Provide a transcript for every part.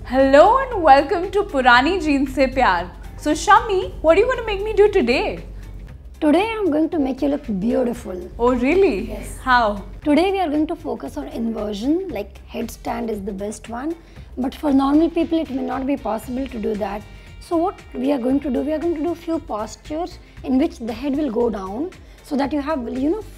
Hello and welcome to Purani Jeans Se Pyaar. So Shammi, what are you going to make me do today? Today I am going to make you look beautiful. Oh really? Yes. How? Today we are going to focus on inversion, like headstand is the best one. But for normal people it may not be possible to do that. So what we are going to do, we are going to do a few postures in which the head will go down so that you have,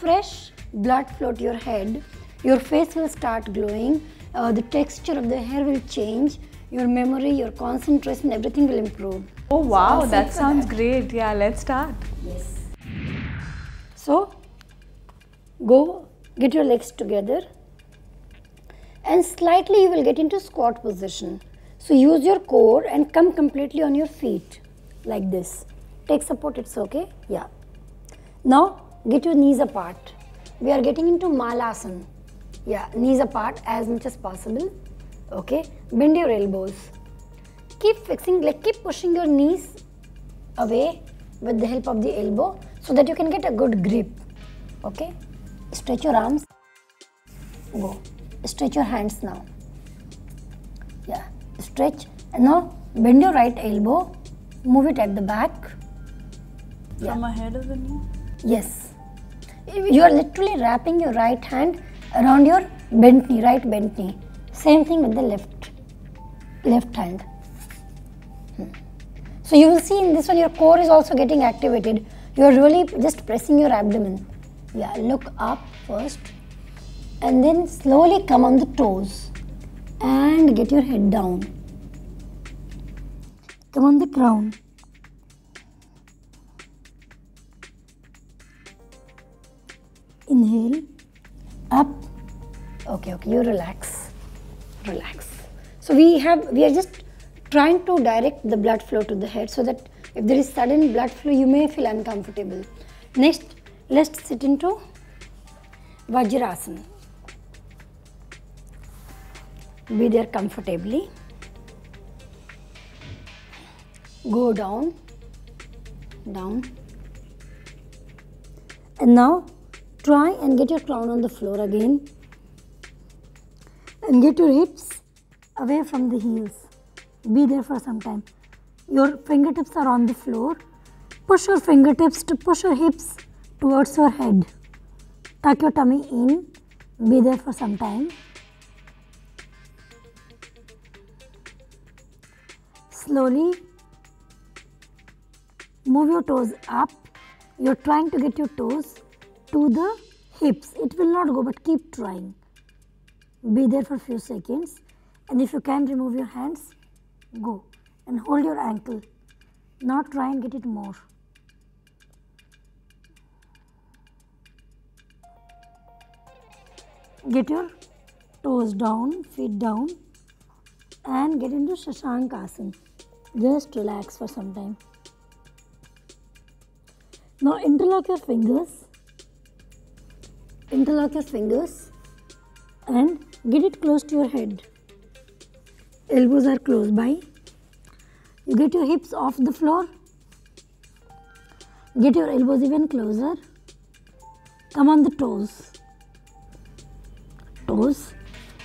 fresh blood flow to your head. Your face will start glowing, the texture of the hair will change, your memory, your concentration, everything will improve. Oh wow, So that sounds great. Yeah, let's start. Yes. So, go get your legs together and slightly you will get into squat position. So, use your core and come completely on your feet like this. Take support, it's okay. Yeah. Now, get your knees apart. We are getting into Malasana. Yeah, knees apart as much as possible. Okay. Bend your elbows. Keep fixing, keep pushing your knees away with the help of the elbow so that you can get a good grip. Okay. Stretch your arms. Go. Stretch your hands now. Yeah. Stretch. And now bend your right elbow. Move it at the back. From ahead of the knee? Yes. You are literally wrapping your right hand around your bent knee, right bent knee. Same thing with the left hand. So you will see in this one your core is also getting activated. You are really just pressing your abdomen. Yeah, look up first and then slowly come on the toes and get your head down. Come on the crown. Inhale, up. Okay, you relax. So we are just trying to direct the blood flow to the head so that if there is sudden blood flow, you may feel uncomfortable. Next, let's sit into Vajrasana. Be there comfortably. Go down. And now, try and get your crown on the floor again. And get your hips away from the heels. Be there for some time. Your fingertips are on the floor. Push your fingertips to push your hips towards your head. Tuck your tummy in. Be there for some time. Slowly move your toes up. You're trying to get your toes to the hips. It will not go, but keep trying. Be there for a few seconds, and if you can remove your hands, go and hold your ankle. Now try and get it more. Get your toes down, feet down, and get into Shashankasana. Just relax for some time. Now interlock your fingers. And get it close to your head. Elbows are close by. You get your hips off the floor. Get your elbows even closer. Come on the toes.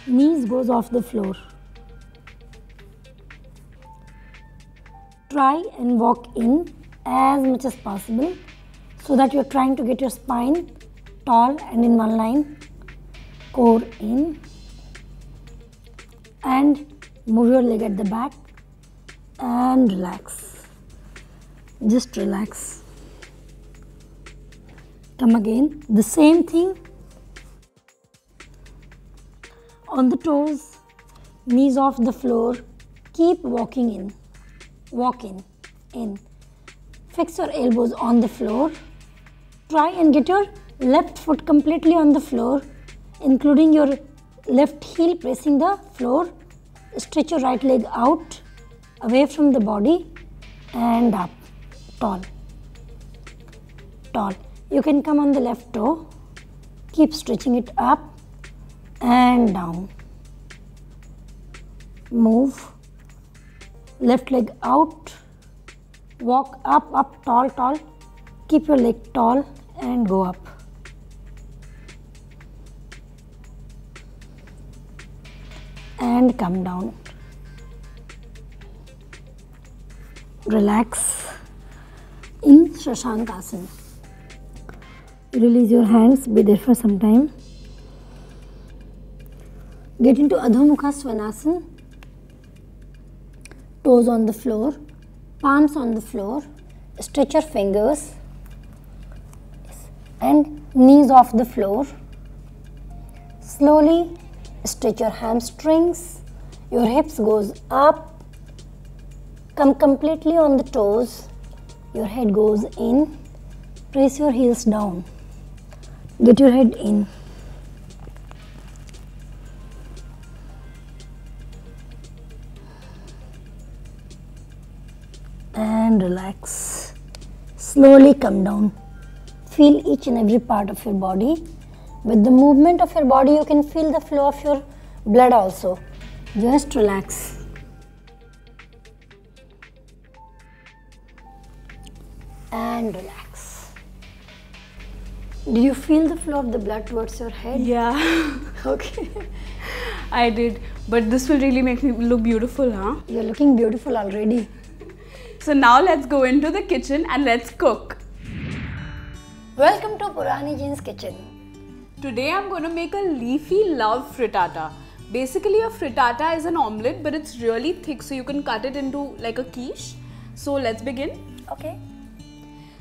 Knees goes off the floor. Try and walk in as much as possible so that you are trying to get your spine tall and in one line. Core in and move your leg at the back and relax. Just relax. Come again. The same thing. On the toes, knees off the floor. Keep walking in. Walk in. Fix your elbows on the floor. Try and get your left foot completely on the floor, including your left heel pressing the floor. Stretch your right leg out, away from the body and up. Tall. You can come on the left toe. Keep stretching it up and down. Move. Left leg out. Walk up, tall. Keep your leg tall and go up. and come down. Relax in Shashankasana. Release your hands, be there for some time. Get into Adho Mukha Svanasana. Toes on the floor, palms on the floor. Stretch your fingers and knees off the floor. Slowly stretch your hamstrings. Your hips goes up. Come completely on the toes. Your head goes in. Press your heels down. Get your head in. And relax. Slowly come down. Feel each and every part of your body. With the movement of your body, you can feel the flow of your blood also. Just relax. And relax. Did you feel the flow of the blood towards your head? Yeah. Okay. I did. But this will really make me look beautiful, huh? You're looking beautiful already. So now let's go into the kitchen and let's cook. Welcome to Purani Jeans Kitchen. Today I'm going to make a leafy love frittata. Basically a frittata is an omelette, but it's really thick, so you can cut it into like a quiche. So let's begin. Okay.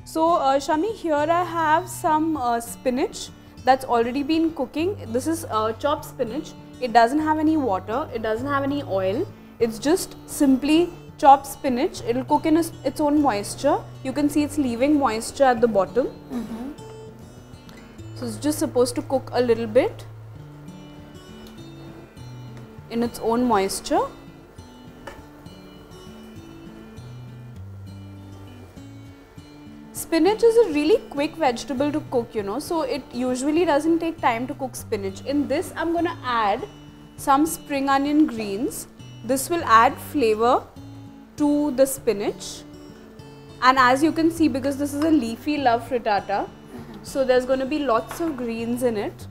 So Shammi, here I have some spinach that's already been cooking. This is chopped spinach. It doesn't have any water, it doesn't have any oil. It's just simply chopped spinach. It'll cook in its own moisture. You can see it's leaving moisture at the bottom. So it's just supposed to cook a little bit in its own moisture. Spinach is a really quick vegetable to cook, you know, so it usually doesn't take time to cook spinach. In this, I'm going to add some spring onion greens. This will add flavor to the spinach. And as you can see, because this is a leafy love frittata, so there's going to be lots of greens in it.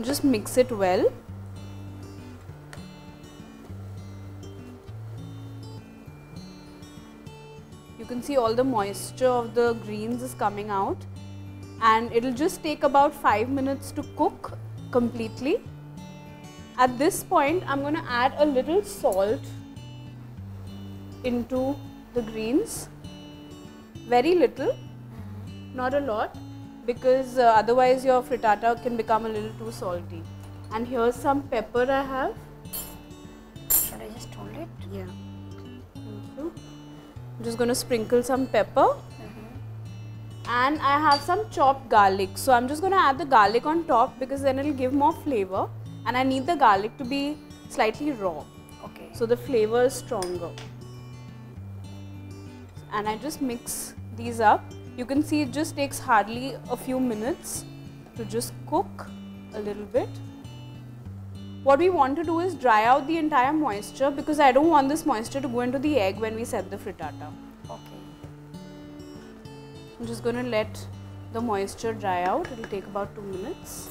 Just mix it well. You can see all the moisture of the greens is coming out, and it'll just take about 5 minutes to cook completely. At this point, I'm going to add a little salt into the greens. Very little, not a lot, because otherwise your frittata can become a little too salty. And here's some pepper I have. Should I just hold it? Yeah. Thank you. I'm just going to sprinkle some pepper. And I have some chopped garlic. So I'm just going to add the garlic on top because then it'll give more flavor. And I need the garlic to be slightly raw. Okay. So the flavor is stronger. And I just mix these up. You can see it just takes hardly a few minutes to just cook a little bit. What we want to do is dry out the entire moisture because I don't want this moisture to go into the egg when we set the frittata. Okay. I'm just going to let the moisture dry out. It will take about 2 minutes.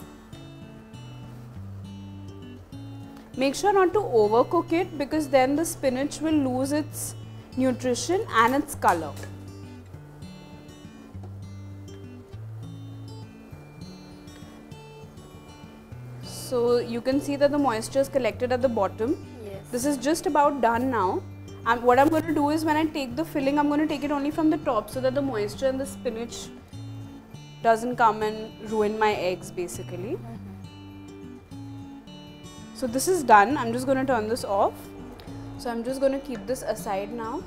Make sure not to overcook it because then the spinach will lose its nutrition and its color. So you can see that the moisture is collected at the bottom. Yes. This is just about done now. And what I'm going to do is when I take the filling, I'm going to take it only from the top so that the moisture in the spinach doesn't come and ruin my eggs basically. So this is done. I'm just going to turn this off. So I'm just going to keep this aside now,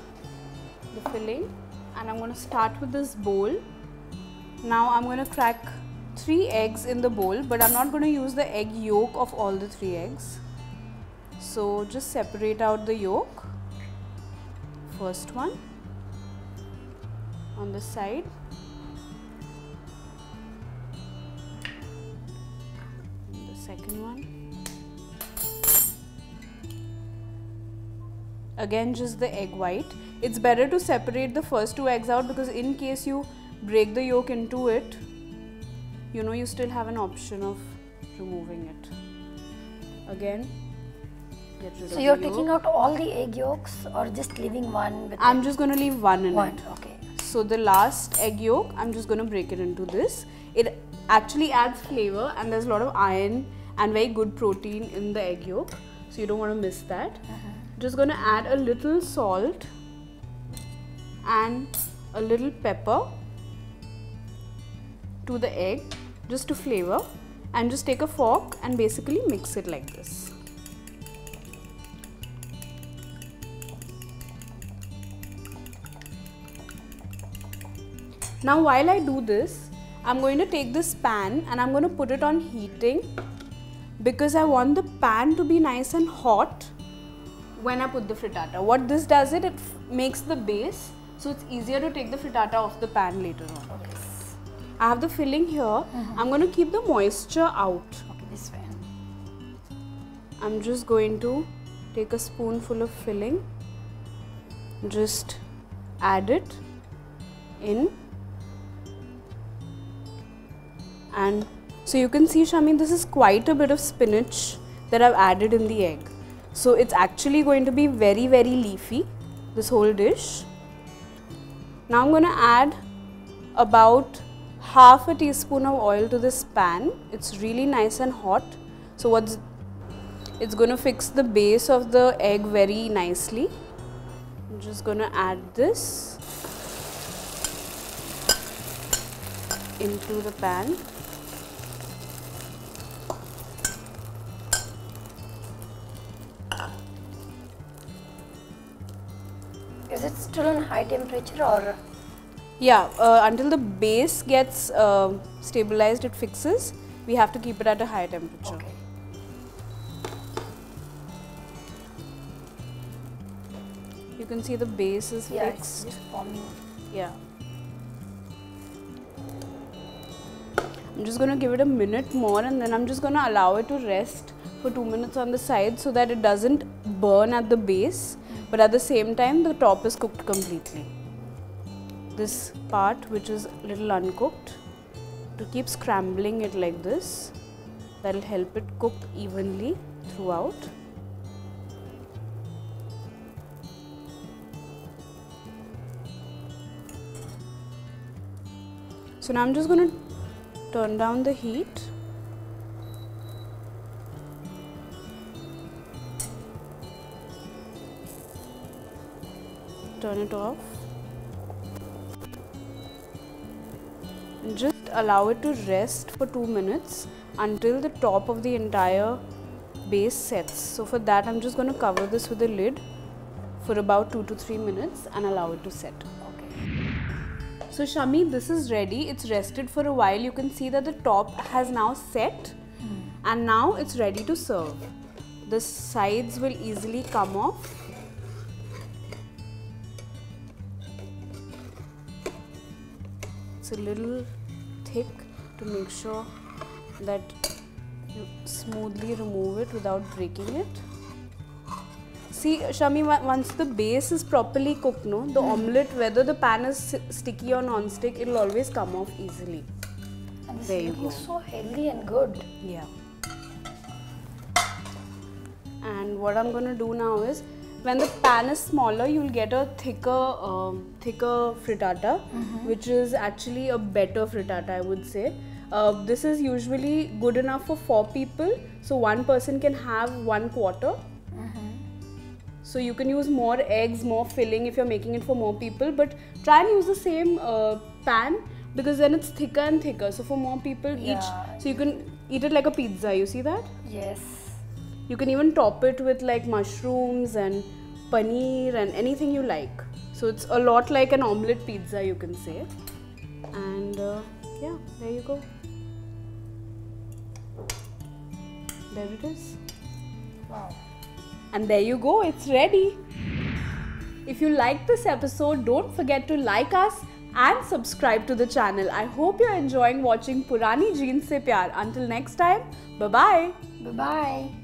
the filling, and I'm going to start with this bowl. Now I'm going to crack 3 eggs in the bowl, but I'm not going to use the egg yolk of all the 3 eggs. So just separate out the yolk. First one on this side. And the second one. Again, just the egg white. It's better to separate the first 2 eggs out because in case you break the yolk into it, you know you still have an option of removing it. Again, get rid of So you're the yolk. taking out all the egg yolks or just leaving one with I'm just going to leave one in it. Okay. So the last egg yolk, I'm just going to break it into this. It actually adds flavor and there's a lot of iron and very good protein in the egg yolk. So you don't want to miss that. Just going to add a little salt and a little pepper to the egg just to flavor, and just take a fork and basically mix it like this. Now while I do this, I'm going to take this pan and I'm going to put it on heating because I want the pan to be nice and hot when I put the frittata. What this does it makes the base, so it's easier to take the frittata off the pan later on. Okay. I have the filling here. I'm going to keep the moisture out. Okay, this way. I'm just going to take a spoonful of filling, just add it in, and so you can see, Shammi, this is quite a bit of spinach that I've added in the egg. So it's actually going to be very, very leafy, this whole dish. Now I'm going to add about half a teaspoon of oil to this pan. It's really nice and hot. So it's going to fix the base of the egg very nicely. I'm just going to add this into the pan. Is it still on high temperature or? Yeah, until the base gets stabilized, it fixes. We have to keep it at a high temperature. Okay. You can see the base is Yeah, fixed. it's just forming. Yeah. I'm just going to give it a minute more and then I'm just going to allow it to rest for 2 minutes on the side so that it doesn't burn at the base, but at the same time the top is cooked completely. This part which is a little uncooked, to keep scrambling it like this, that will help it cook evenly throughout. So now I'm just going to turn down the heat. Turn it off. And just allow it to rest for 2 minutes until the top of the entire base sets. So for that I'm just going to cover this with a lid for about 2 to 3 minutes and allow it to set. So Shammi, this is ready. It's rested for a while. You can see that the top has now set and now it's ready to serve. The sides will easily come off. It's a little thick to make sure that you smoothly remove it without breaking it. See, Shammi, once the base is properly cooked, no, the omelette, whether the pan is sticky or non-stick, it will always come off easily. And this There is you looking go. so healthy and good. Yeah. And what I'm going to do now is, when the pan is smaller, you will get a thicker frittata, which is actually a better frittata, I would say. This is usually good enough for 4 people, so one person can have 1/4. So you can use more eggs, more filling if you're making it for more people, but try and use the same pan because then it's thicker and thicker. So for more people each, so you can eat it like a pizza, you see that? Yes. You can even top it with like mushrooms and paneer and anything you like. So it's a lot like an omelette pizza, you can say. And yeah, there you go. There it is. Wow. And there you go, it's ready. If you liked this episode, don't forget to like us and subscribe to the channel. I hope you're enjoying watching Purani Jeans Se Pyaar. Until next time, bye-bye. Bye-bye.